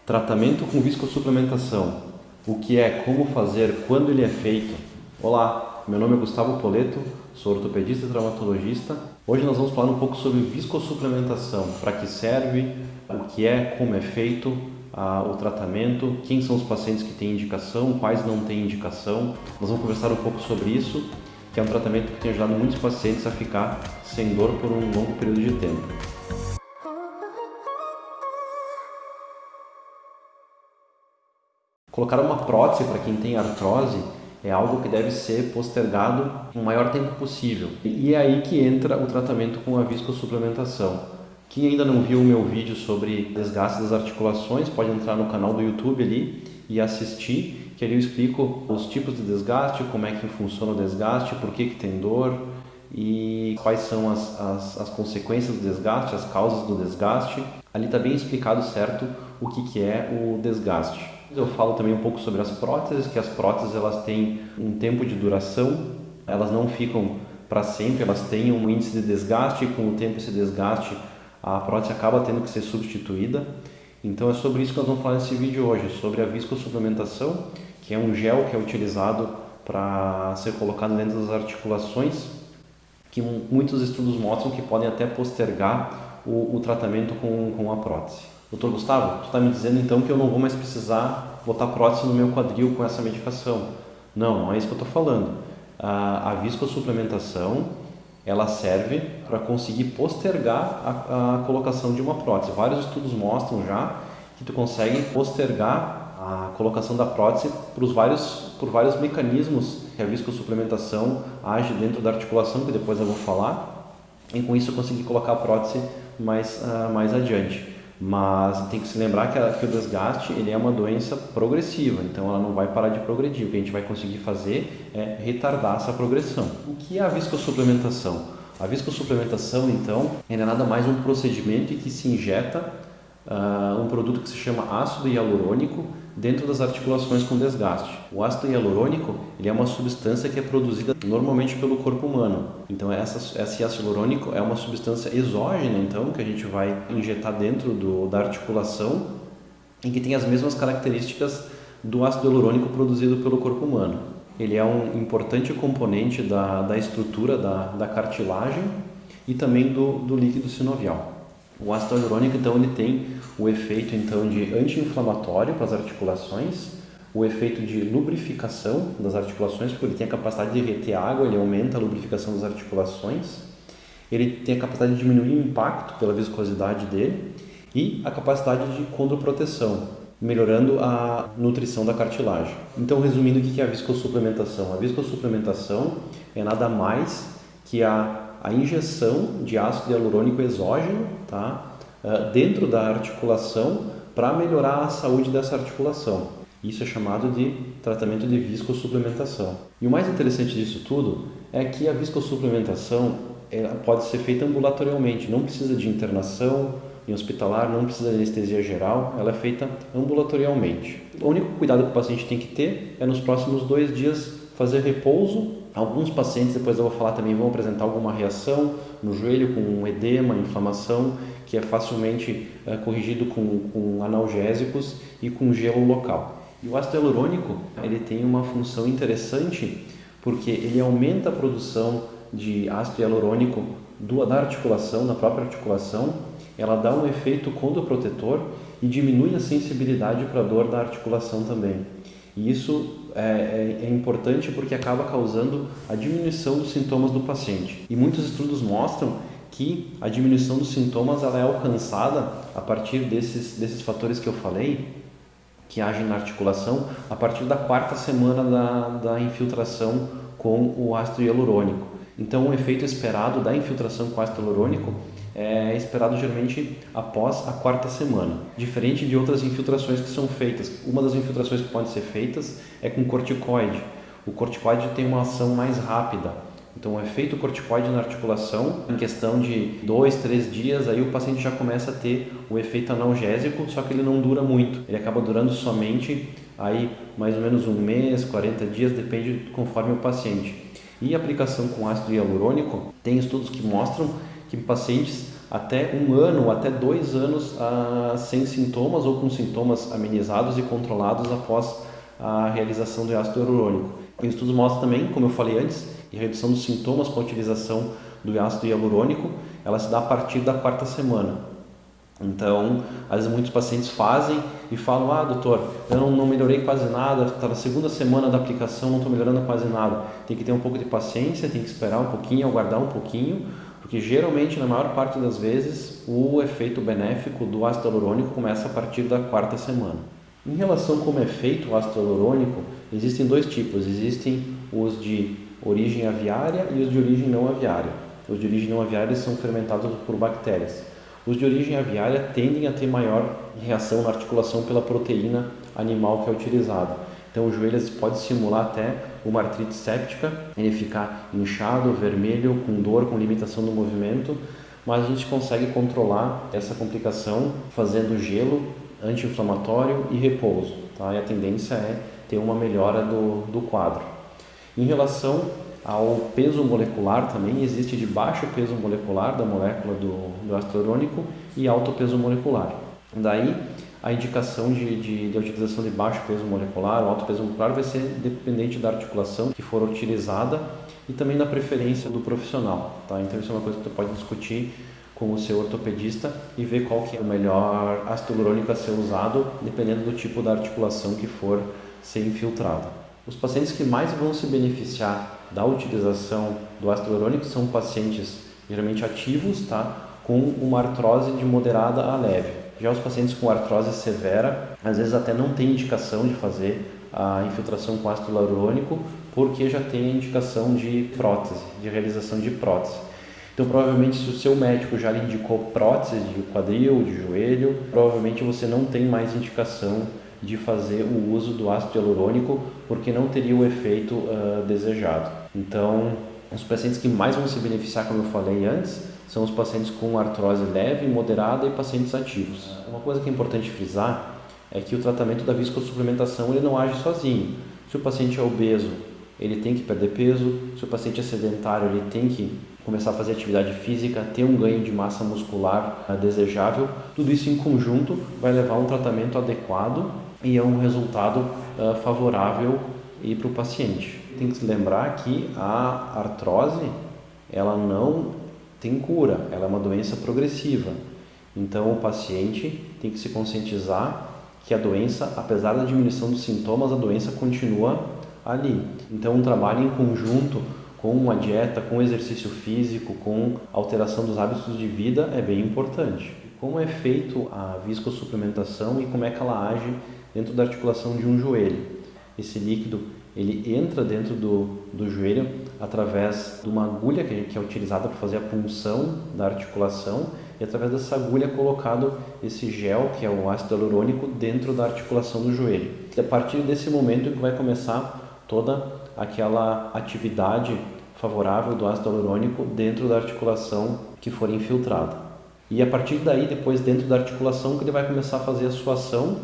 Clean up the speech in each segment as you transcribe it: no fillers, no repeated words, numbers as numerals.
Tratamento com viscosupplementação. O que é, como fazer, quando ele é feito. Olá, meu nome é Gustavo Poleto, sou ortopedista e traumatologista. Hoje nós vamos falar um pouco sobre viscosupplementação, para que serve, o que é, como é feito, o tratamento, quem são os pacientes que têm indicação, quais não têm indicação. Nós vamos conversar um pouco sobre isso, que é um tratamento que tem ajudado muitos pacientes a ficar sem dor por um longo período de tempo. Colocar uma prótese para quem tem artrose é algo que deve ser postergado o maior tempo possível. E é aí que entra o tratamento com a viscosupplementação. Quem ainda não viu o meu vídeo sobre desgaste das articulações, pode entrar no canal do YouTube ali e assistir, que ali eu explico os tipos de desgaste, como é que funciona o desgaste, por que tem dor e quais são as consequências do desgaste, as causas do desgaste. Ali está bem explicado certo o que é o desgaste. Eu falo também um pouco sobre as próteses, que as próteses elas têm um tempo de duração, elas não ficam para sempre, elas têm um índice de desgaste e com o tempo esse desgaste a prótese acaba tendo que ser substituída. Então é sobre isso que nós vamos falar nesse vídeo hoje, sobre a viscosupplementação, que é um gel que é utilizado para ser colocado dentro das articulações, que muitos estudos mostram que podem até postergar o tratamento com a prótese. Doutor Gustavo, tu está me dizendo então que eu não vou mais precisar botar prótese no meu quadril com essa medicação? Não, não é isso que eu estou falando. A viscosupplementação, ela serve para conseguir postergar a colocação de uma prótese. Vários estudos mostram já que tu consegue postergar a colocação da prótese por vários mecanismos que a viscosupplementação age dentro da articulação, que depois eu vou falar, e com isso eu consegui colocar a prótese mais adiante. Mas tem que se lembrar que o desgaste ele é uma doença progressiva, então ela não vai parar de progredir. O que a gente vai conseguir fazer é retardar essa progressão. O que é a viscosupplementação? A viscosupplementação, então, é nada mais um procedimento em que se injeta um produto que se chama ácido hialurônico dentro das articulações com desgaste. O ácido hialurônico ele é uma substância que é produzida normalmente pelo corpo humano. Então esse ácido hialurônico é uma substância exógena, então, que a gente vai injetar dentro da articulação e que tem as mesmas características do ácido hialurônico produzido pelo corpo humano. Ele é um importante componente da estrutura da cartilagem e também do líquido sinovial. O ácido hialurônico, então, ele tem o efeito então, de anti-inflamatório para as articulações, o efeito de lubrificação das articulações, porque ele tem a capacidade de reter água, ele aumenta a lubrificação das articulações, ele tem a capacidade de diminuir o impacto pela viscosidade dele e a capacidade de condroproteção, melhorando a nutrição da cartilagem. Então, resumindo, o que é a viscosupplementação? A viscosupplementação é nada mais que a injeção de ácido hialurônico exógeno, tá, dentro da articulação para melhorar a saúde dessa articulação. Isso é chamado de tratamento de viscosupplementação. E o mais interessante disso tudo é que a viscosupplementação pode ser feita ambulatorialmente, não precisa de internação em hospitalar, não precisa de anestesia geral, ela é feita ambulatorialmente. O único cuidado que o paciente tem que ter é nos próximos 2 dias fazer repouso. Alguns pacientes, depois eu vou falar também, vão apresentar alguma reação no joelho com edema, inflamação, que é facilmente corrigido com analgésicos e com gelo local. E o ácido hialurônico ele tem uma função interessante porque ele aumenta a produção de ácido hialurônico da articulação, da própria articulação, ela dá um efeito condroprotetor e diminui a sensibilidade para a dor da articulação também. E isso é importante porque acaba causando a diminuição dos sintomas do paciente. E muitos estudos mostram que a diminuição dos sintomas ela é alcançada a partir desses fatores que eu falei, que agem na articulação, a partir da 4ª semana da infiltração com o ácido hialurônico. Então, o efeito esperado da infiltração com ácido hialurônico é esperado geralmente após a 4ª semana, diferente de outras infiltrações que são feitas. Uma das infiltrações que podem ser feitas é com corticoide. O corticoide tem uma ação mais rápida, então o efeito corticoide na articulação, em questão de 2, 3 dias, aí o paciente já começa a ter o efeito analgésico, só que ele não dura muito, ele acaba durando somente aí mais ou menos 1 mês, 40 dias, depende conforme o paciente. E a aplicação com ácido hialurônico, tem estudos que mostram que pacientes até 1 ano, até 2 anos sem sintomas ou com sintomas amenizados e controlados após a realização do ácido hialurônico. O estudo mostra também, como eu falei antes, a redução dos sintomas com a utilização do ácido hialurônico, ela se dá a partir da 4ª semana. Então, às vezes muitos pacientes fazem e falam, doutor, eu não melhorei quase nada, está na 2ª semana da aplicação, não estou melhorando quase nada. Tem que ter um pouco de paciência, tem que esperar um pouquinho, aguardar um pouquinho, porque geralmente, na maior parte das vezes, o efeito benéfico do ácido hialurônico começa a partir da 4ª semana. Em relação a como é feito o ácido hialurônico, existem 2 tipos, existem os de origem aviária e os de origem não aviária. Os de origem não aviária são fermentados por bactérias. Os de origem aviária tendem a ter maior reação na articulação pela proteína animal que é utilizada. Então o joelho pode simular até uma artrite séptica, ele ficar inchado, vermelho, com dor, com limitação do movimento, mas a gente consegue controlar essa complicação fazendo gelo, anti-inflamatório e repouso. Tá? E a tendência é ter uma melhora do quadro. Em relação ao peso molecular também, existe de baixo peso molecular da molécula do ácido hialurônico e alto peso molecular. Daí a indicação de utilização de baixo peso molecular ou alto peso molecular vai ser dependente da articulação que for utilizada e também da preferência do profissional. Tá? Então isso é uma coisa que tu pode discutir com o seu ortopedista e ver qual que é o melhor ácido hialurônico a ser usado dependendo do tipo da articulação que for ser infiltrada. Os pacientes que mais vão se beneficiar da utilização do ácido hialurônico são pacientes geralmente ativos, tá? Com uma artrose de moderada a leve. Já os pacientes com artrose severa, às vezes até não tem indicação de fazer a infiltração com ácido hialurônico, porque já tem a indicação de prótese, de realização de prótese. Então, provavelmente, se o seu médico já lhe indicou prótese de quadril, de joelho, provavelmente você não tem mais indicação de fazer o uso do ácido hialurônico, porque não teria o efeito desejado. Então, os pacientes que mais vão se beneficiar, como eu falei antes, são os pacientes com artrose leve, moderada e pacientes ativos. Uma coisa que é importante frisar é que o tratamento da viscosuplementação ele não age sozinho. Se o paciente é obeso, ele tem que perder peso. Se o paciente é sedentário, ele tem que começar a fazer atividade física, ter um ganho de massa muscular desejável. Tudo isso em conjunto vai levar a um tratamento adequado e a um resultado favorável para o paciente. Tem que se lembrar que a artrose ela não tem cura, ela é uma doença progressiva. Então o paciente tem que se conscientizar que a doença, apesar da diminuição dos sintomas, a doença continua ali. Então um trabalho em conjunto com uma dieta, com exercício físico, com alteração dos hábitos de vida é bem importante. Como é feito a viscosuplementação e como é que ela age dentro da articulação de um joelho? Esse líquido ele entra dentro do joelho através de uma agulha que é utilizada para fazer a punção da articulação e através dessa agulha é colocado esse gel, que é o ácido hialurônico, dentro da articulação do joelho. E a partir desse momento que vai começar toda aquela atividade favorável do ácido hialurônico dentro da articulação que for infiltrada. E a partir daí, depois dentro da articulação, que ele vai começar a fazer a sua ação,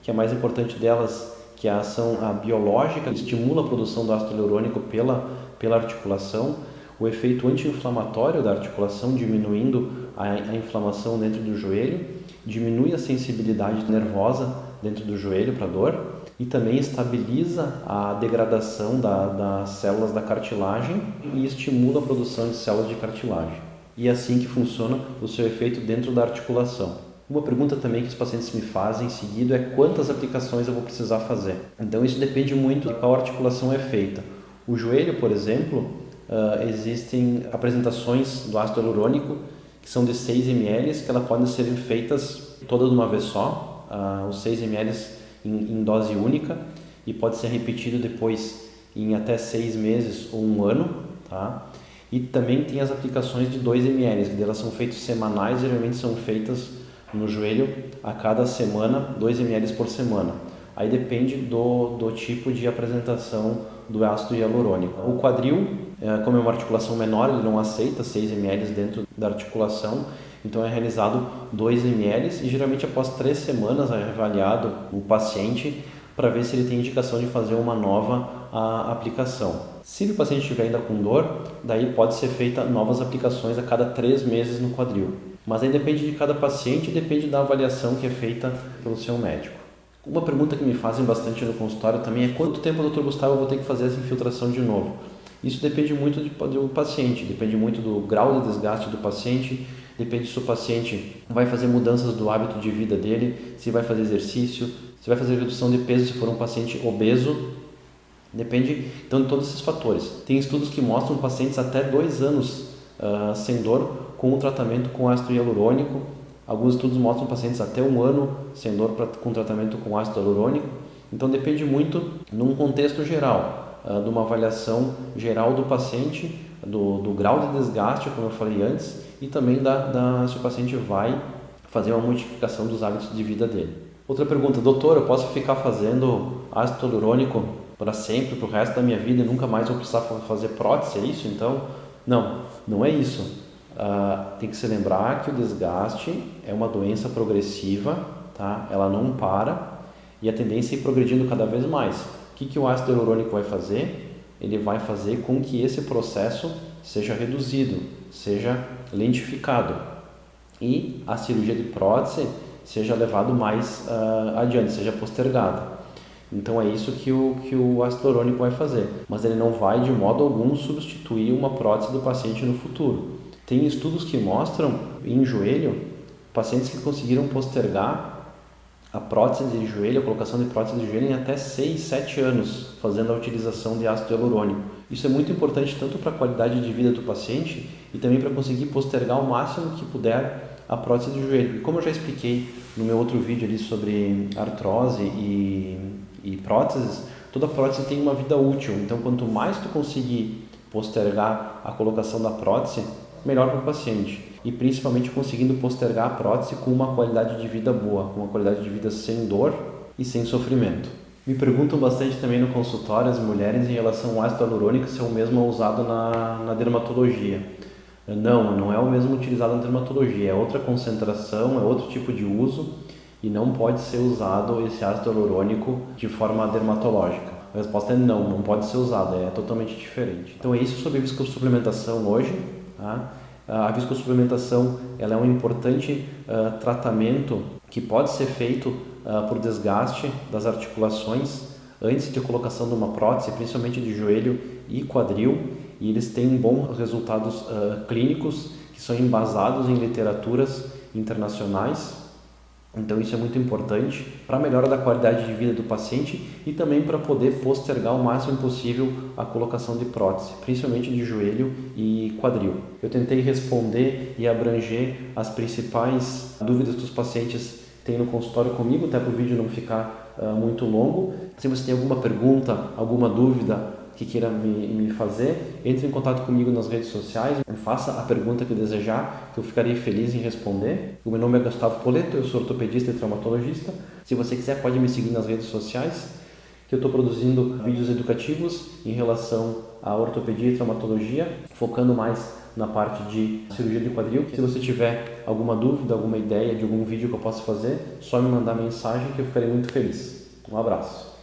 que é a mais importante delas, que é a ação biológica, que estimula a produção do ácido hialurônico pela articulação, o efeito anti-inflamatório da articulação, diminuindo a inflamação dentro do joelho, diminui a sensibilidade nervosa dentro do joelho para dor e também estabiliza a degradação das células da cartilagem e estimula a produção de células de cartilagem. E é assim que funciona o seu efeito dentro da articulação. Uma pergunta também que os pacientes me fazem em seguida é quantas aplicações eu vou precisar fazer. Então isso depende muito de qual articulação é feita. O joelho, por exemplo, existem apresentações do ácido hialurônico que são de 6 ml, que elas podem ser feitas todas de uma vez só, os 6 ml em dose única, e pode ser repetido depois em até 6 meses ou 1 ano, tá? E também tem as aplicações de 2 ml, que elas são feitas semanais, geralmente são feitas no joelho a cada semana, 2 ml por semana. Aí depende do tipo de apresentação do ácido hialurônico. O quadril, como é uma articulação menor, ele não aceita 6 ml dentro da articulação, então é realizado 2 ml e geralmente após 3 semanas é avaliado o paciente para ver se ele tem indicação de fazer uma nova aplicação. Se o paciente estiver ainda com dor, daí pode ser feita novas aplicações a cada 3 meses no quadril. Mas aí depende de cada paciente e depende da avaliação que é feita pelo seu médico. Uma pergunta que me fazem bastante no consultório também é quanto tempo, doutor Gustavo, eu vou ter que fazer essa infiltração de novo? Isso depende muito do paciente, depende muito do grau de desgaste do paciente, depende se o paciente vai fazer mudanças do hábito de vida dele, se vai fazer exercício, se vai fazer redução de peso se for um paciente obeso. Depende então de todos esses fatores. Tem estudos que mostram pacientes até 2 anos sem dor com o tratamento com ácido hialurônico. Alguns estudos mostram pacientes até 1 ano sem dor com tratamento com ácido hialurônico. Então depende muito num contexto geral, de uma avaliação geral do paciente, do grau de desgaste, como eu falei antes, e também se o paciente vai fazer uma modificação dos hábitos de vida dele. Outra pergunta, doutor, eu posso ficar fazendo ácido hialurônico para sempre, para o resto da minha vida e nunca mais vou precisar fazer prótese, é isso então? Não, não é isso. Tem que se lembrar que o desgaste é uma doença progressiva, tá? Ela não para e a tendência é ir progredindo cada vez mais. O que o ácido hialurônico vai fazer? Ele vai fazer com que esse processo seja reduzido, seja lentificado e a cirurgia de prótese seja levado mais adiante, seja postergada. Então é isso que o ácido hialurônico vai fazer, mas ele não vai de modo algum substituir uma prótese do paciente no futuro. Tem estudos que mostram em joelho pacientes que conseguiram postergar a prótese de joelho, a colocação de prótese de joelho em até 6, 7 anos, fazendo a utilização de ácido hialurônico. Isso é muito importante tanto para a qualidade de vida do paciente e também para conseguir postergar o máximo que puder a prótese de joelho. E como eu já expliquei no meu outro vídeo ali sobre artrose e próteses, toda prótese tem uma vida útil. Então, quanto mais tu conseguir postergar a colocação da prótese, melhor para o paciente. E principalmente conseguindo postergar a prótese com uma qualidade de vida boa, com uma qualidade de vida sem dor e sem sofrimento. Me perguntam bastante também no consultório as mulheres em relação ao ácido hialurônico se é o mesmo usado na dermatologia. Não é o mesmo utilizado na dermatologia, é outra concentração, é outro tipo de uso e não pode ser usado esse ácido hialurônico de forma dermatológica. A resposta é não pode ser usado, é totalmente diferente. Então é isso sobre viscosuplementação hoje. Tá? A viscosuplementação ela é um importante tratamento que pode ser feito por desgaste das articulações antes de colocação de uma prótese, principalmente de joelho e quadril, e eles têm bons resultados clínicos que são embasados em literaturas internacionais. Então isso é muito importante para a melhora da qualidade de vida do paciente e também para poder postergar o máximo possível a colocação de prótese, principalmente de joelho e quadril. Eu tentei responder e abranger as principais dúvidas que os pacientes têm no consultório comigo, até para o vídeo não ficar muito longo. Se você tem alguma pergunta, alguma dúvida que queira me fazer, entre em contato comigo nas redes sociais, faça a pergunta que desejar, que eu ficarei feliz em responder. O meu nome é Gustavo Poleto, eu sou ortopedista e traumatologista. Se você quiser, pode me seguir nas redes sociais, que eu estou produzindo vídeos educativos em relação à ortopedia e traumatologia, focando mais na parte de cirurgia de quadril. Se você tiver alguma dúvida, alguma ideia de algum vídeo que eu possa fazer, só me mandar mensagem que eu ficarei muito feliz. Um abraço.